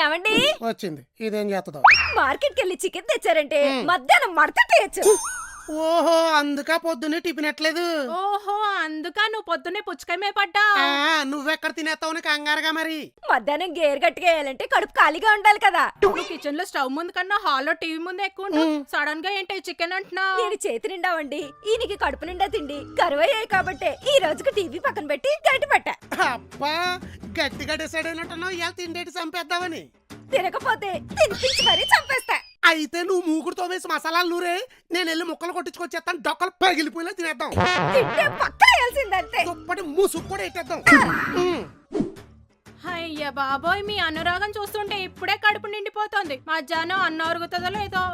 ఏమండి వచ్చింది. ఇదేం చేస్తుందో. మార్కెట్ కెళ్ళి చికెన్ తెచ్చారంటే మధ్యాహ్నం మడతట్టేయచ్చు. ఓహో, అందుకా పొద్దున్నే టిఫిన్ ఎట్లేదు. ఓహో అందుకా నువ్వు పొద్దున్నే పుచ్చకాయ మేపడ్డా. నువ్వెక్కడ తినేస్తావు కంగారుగా మరి. మధ్యాహ్నం గేర్ గట్టిగా వేయాలంటే కడుపు ఖాళీగా ఉండాలి కదా. నువ్వు కిచెన్ లో స్టవ్ ముందు కన్నా హాల్లో టీవీ ముందు ఎక్కువ ఉంటావు. సడన్ గా ఏంటి చికెన్ అంటున్నావు? నేను చేతి నిండావండి, ఈయనకి కడుపు నిండా తిండి కరువయ్యాయి కాబట్టి ఈ రోజుకి టీవీ పక్కన పెట్టి గట్టి పట్టా. అబ్బా, గట్టిగా డిసైడ్ అయినట్టున్నావు ఇలా తిండేటి చంపేద్దామని. తినకపోతే తినిపించి మరీ చంపేస్తా. అయితే నువ్వు మూకుడుతో వేసి మసాలాలు నూరే, నేను వెళ్ళి ముక్కలు కొట్టించుకొచ్చేస్తాను. డొక్కలు పగిలిపోయినా తినేద్దాం. తింటే పక్కన వేయాల్సిందంతే. దుప్పటి ముసుగు కూడా ఎట్టేద్దాం. అయ్య బాబోయ్, మీ అనురాగం చూస్తుంటే ఇప్పుడే కడుపు నిండిపోతోంది. మధ్యాహ్నం అన్నం అరుగుతుందో లేదో.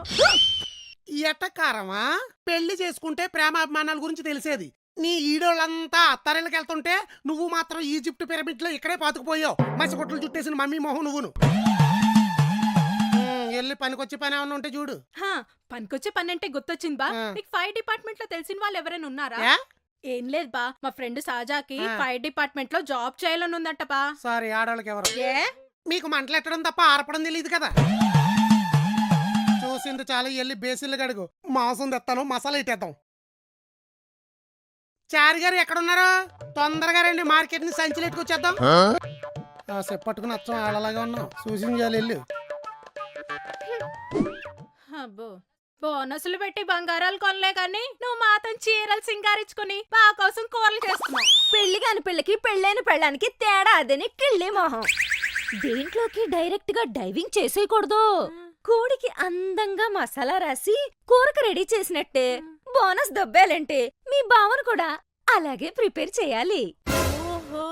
ఎటకారమా? పెళ్లి చేసుకుంటే ప్రేమ అభిమానాల గురించి తెలిసేది. నీ ఈడోళ్ళంతా అత్తారిళ్ళకి వెళ్తుంటే నువ్వు మాత్రం ఈజిప్ట్ పిరమిడ్ లో ఇక్కడే పాతుకుపోయావు. మసిగొట్లు చుట్టేసిన మమ్మీ మొహం నువ్వును. వెళ్ళి పనికొచ్చి పని ఏమన్నా ఉంటే చూడు. పనికొచ్చే పని అంటే గుర్తొచ్చింది బా. నీకు ఫైర్ డిపార్ట్మెంట్ లో తెలిసిన వాళ్ళు ఎవరైనా ఉన్నారా? ఏం లేదు బా, మా ఫ్రెండ్ సాజాకి ఫైర్ డిపార్ట్మెంట్ లో జాబ్ చేయాలని ఉందంట బా. సారీ, ఆడవాళ్ళకి ఎవరు? మీకు మంటలు ఎట్టడం తప్ప ఆరపడం తెలియదు కదా. చూసింది చాలా, వెళ్ళి బేసిన్లు గడుగు. మాంసం తెస్తాను, మసాలా ఇట్టేద్దాం. చారి గారు ఎక్కడున్నారు? తొందరగా రండి, మార్కెట్ ని సంచులు ఎట్టుకొచ్చేద్దాం. పట్టుకుని అచ్చం ఆడలాగా ఉన్నాం. సూచించాలి వెళ్ళి. అబ్బో, బోనసులు పెట్టి బంగారాలు కొనలే కానీ నువ్వు మాత్రం చీరలు సింగారించుకుని బా కోసం కూరలు చేస్తున్నావు. పెళ్లి కాని పిల్లకి పెళ్ళైన పెళ్ళానికి తేడా అదని కిళ్ళి మొహం. దేంట్లోకి డైరెక్ట్ గా డైవింగ్ చేసేయకూడదు. కోడికి అందంగా మసాలా రాసి కూరకు రెడీ చేసినట్టే బోనస్ దొబ్బేయాలంటే మీ బావను కూడా అలాగే ప్రిపేర్ చేయాలి. ఓహో,